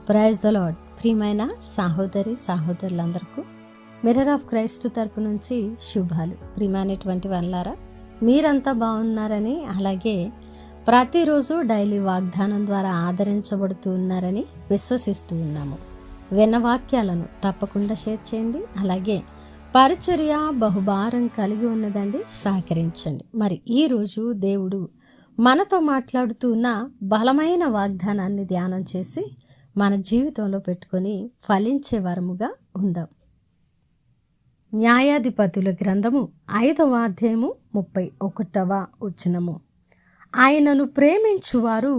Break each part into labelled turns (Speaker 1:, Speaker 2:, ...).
Speaker 1: Praise the lord. ప్రియమైన సహోదరి సహోదరులందరికీ mirror of Christ తరపు నుంచి శుభాలు. ప్రియమైనటువంటి వాళ్ళారా, మీరంతా బాగున్నారని, అలాగే ప్రతిరోజు డైలీ వాగ్దానం ద్వారా ఆదరించబడుతూ ఉన్నారని విశ్వసిస్తూ ఉన్నాము. విన్న వాక్యాలను తప్పకుండా షేర్ చేయండి. అలాగే పరిచర్య బహుభారం కలిగి ఉన్నదండి, సహకరించండి. మరి ఈరోజు దేవుడు మనతో మాట్లాడుతూ ఉన్న బలమైన వాగ్దానాన్ని ధ్యానం చేసి మన జీవితంలో పెట్టుకొని ఫలించే వరముగా ఉందాం. న్యాయాధిపతుల గ్రంథము 5వ అధ్యాయము 31వ వచనము. ఆయనను ప్రేమించువారు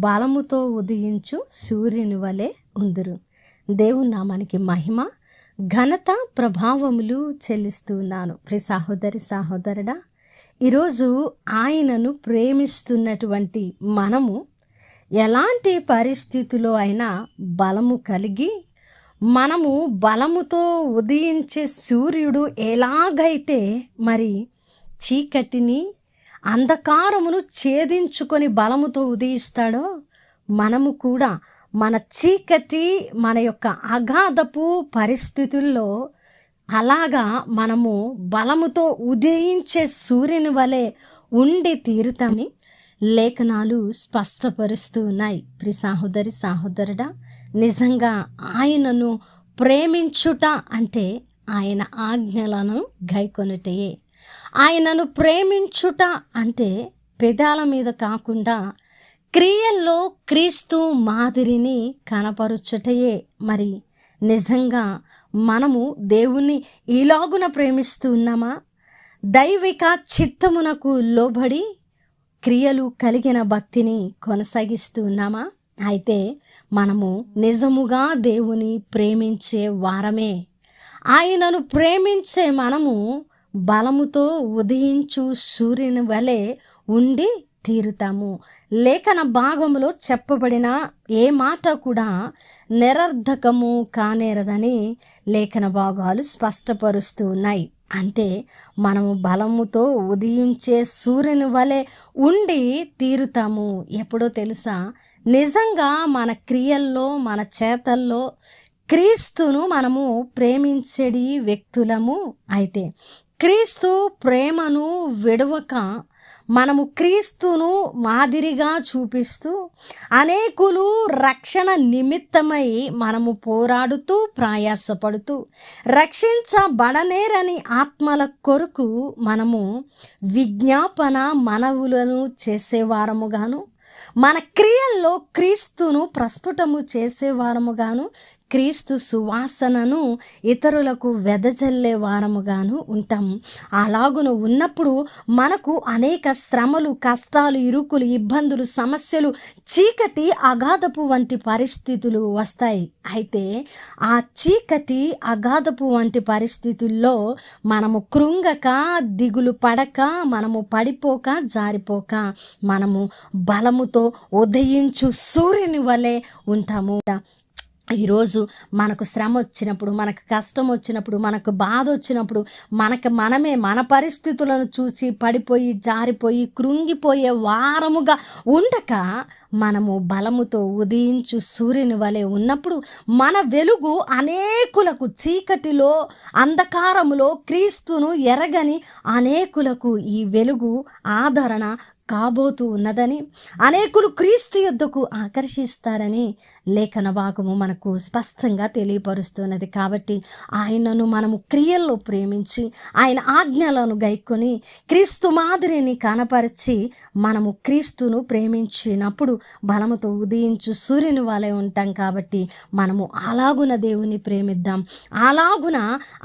Speaker 1: బలముతో ఉదయించు సూర్యుని వలె ఉందురు. దేవుని నామానికి మహిమ ఘనత ప్రభావములు చెల్లిస్తూ ఉన్నాను. ప్రియ సహోదరి సహోదరుడా, ఈరోజు ఆయనను ప్రేమిస్తున్నటువంటి మనము ఎలాంటి పరిస్థితిలో అయినా బలము కలిగి, మనము బలముతో ఉదయించే సూర్యుడు ఎలాగైతే మరి చీకటిని అంధకారమును ఛేదించుకొని బలముతో ఉదయిస్తాడో, మనము కూడా మన చీకటి, మన యొక్క అగాధపు పరిస్థితుల్లో అలాగా మనము బలముతో ఉదయించే సూర్యుని వలె ఉండి తీరుతామని లేఖనాలు స్పష్టపరుస్తూ ఉన్నాయి. ప్రియ సహోదరి సహోదరుడా, నిజంగా ఆయనను ప్రేమించుట అంటే ఆయన ఆజ్ఞలను గైకొనుటయే. ఆయనను ప్రేమించుట అంటే పెదాల మీద కాకుండా క్రియల్లో క్రీస్తు మాదిరిని కనపరుచుటయే. మరి నిజంగా మనము దేవుణ్ణి ఇలాగున ప్రేమిస్తూ ఉన్నామా? దైవిక చిత్తమునకు లోబడి క్రియలు కలిగిన భక్తిని కొనసాగిస్తూ ఉన్నామా? అయితే మనము నిజముగా దేవుని ప్రేమించే వారమే. ఆయనను ప్రేమించే మనము బలముతో ఉదయించు సూర్యుని వలె ఉండి తీరుతాము. లేఖన భాగంలో చెప్పబడిన ఏ మాట కూడా నిరర్ధకము కానేరదని లేఖన భాగాలు స్పష్టపరుస్తూ ఉన్నాయి. అంటే మనము బలముతో ఉదయించే సూర్యుని వలె ఉండి తీరుతాము. ఎప్పుడో తెలుసా? నిజంగా మన క్రియల్లో, మన చేతల్లో క్రీస్తును మనము ప్రేమించేడి వ్యక్తులము. అయితే క్రీస్తు ప్రేమను విడవక మనము క్రీస్తును మాదిరిగా చూపిస్తూ అనేకులు రక్షణ నిమిత్తమై మనము పోరాడుతూ ప్రయాసపడుతూ రక్షించబడనేరని ఆత్మల కొరకు మనము విజ్ఞాపన మనవులను చేసేవారముగాను, మన క్రియల్లో క్రీస్తును ప్రస్ఫుటము చేసేవారముగాను, క్రీస్తు సువాసనను ఇతరులకు వెదజల్లే వారముగాను ఉంటాం. అలాగున ఉన్నప్పుడు మనకు అనేక శ్రమలు, కష్టాలు, ఇరుకులు, ఇబ్బందులు, సమస్యలు, చీకటి, అగాధపు వంటి పరిస్థితులు వస్తాయి. అయితే ఆ చీకటి, అగాధపు వంటి పరిస్థితుల్లో మనము కృంగక, దిగులు పడక, మనము పడిపోక, జారిపోక, మనము బలముతో ఉదయించు సూర్యుని వలె ఉంటాము. ఈరోజు మనకు శ్రమ వచ్చినప్పుడు, మనకు కష్టం వచ్చినప్పుడు, మనకు బాధ వచ్చినప్పుడు, మనమే మన పరిస్థితులను చూసి పడిపోయి, జారిపోయి, కృంగిపోయే వారముగా ఉండక మనము బలముతో ఉదయించు సూర్యుని వలె ఉన్నప్పుడు మన వెలుగు అనేకులకు, చీకటిలో అంధకారములో క్రీస్తును ఎరగని అనేకులకు ఈ వెలుగు ఆదరణ కాబోతూ ఉన్నదని, అనేకులు క్రీస్తు యొద్దకు ఆకర్షిస్తారని లేఖన భాగము మనకు స్పష్టంగా తెలియపరుస్తున్నది. కాబట్టి ఆయనను మనము క్రియల్లో ప్రేమించి, ఆయన ఆజ్ఞలను గైకొని, క్రీస్తు మాదిరిని కనపరిచి మనము క్రీస్తును ప్రేమించినప్పుడు బలముతో ఉదయించు సూర్యుని వలె ఉంటాం. కాబట్టి మనము అలాగున దేవుని ప్రేమిద్దాం. అలాగున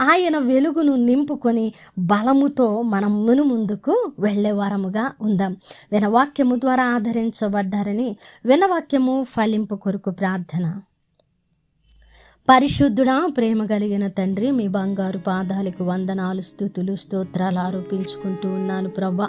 Speaker 1: ఆయన వెలుగును నింపుకొని బలముతో మనం ముందుకు వెళ్ళేవారముగా ఉందాం. వినవాక్యము ద్వారా ఆదరించబడ్డారని వినవాక్యము ఫలింపు కొరకు ప్రార్థన. పరిశుద్ధుడా, ప్రేమ కలిగిన తండ్రి, మీ బంగారు పాదాలకు వందనాలు, స్తుతులు, స్తోత్రాలు ఆరోపించుకుంటూ ఉన్నాను ప్రభా.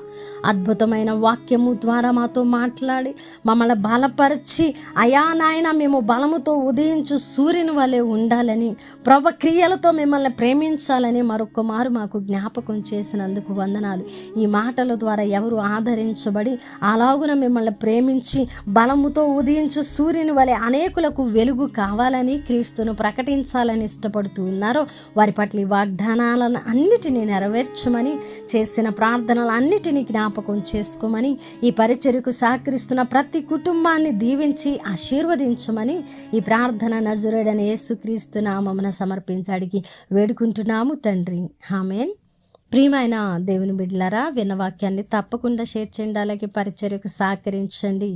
Speaker 1: అద్భుతమైన వాక్యము ద్వారా మాతో మాట్లాడి మమ్మల్ని బలపరిచి, అయా నాయన మేము బలముతో ఉదయించు సూర్యుని వలె ఉండాలని, ప్రభ క్రియలతో మిమ్మల్ని ప్రేమించాలని మరొక మారు మాకు జ్ఞాపకం చేసినందుకు వందనాలు. ఈ మాటల ద్వారా ఎవరు ఆదరించబడి అలాగున మిమ్మల్ని ప్రేమించి బలముతో ఉదయించు సూర్యుని వలె అనేకులకు వెలుగు కావాలని, క్రీస్తును ప్రకటించాలని ఇష్టపడుతూ ఉన్నారో వారి పట్ల ఈ వాగ్దానాలను అన్నిటినీ నెరవేర్చమని, చేసిన ప్రార్థనలు అన్నిటినీ జ్ఞాపకం చేసుకోమని, ఈ పరిచర్యకు సహకరిస్తున్న ప్రతి కుటుంబాన్ని దీవించి ఆశీర్వదించమని ఈ ప్రార్థన నజరేయుడైన యేసుక్రీస్తు నామమున సమర్పించి అడిగి వేడుకుంటున్నాము తండ్రి, ఆమేన్. ప్రియమైన దేవుని బిడ్డలారా, విన్న వాక్యాన్ని తప్పకుండా షేర్ చేయండి, అలాగే పరిచర్యకు సహకరించండి.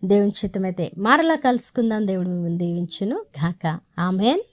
Speaker 1: దేవుని చిత్తమైతే మరలా కలుసుకుందాం. దేవుడు మిమ్మల్ని దీవించును గాక. ఆమేన్.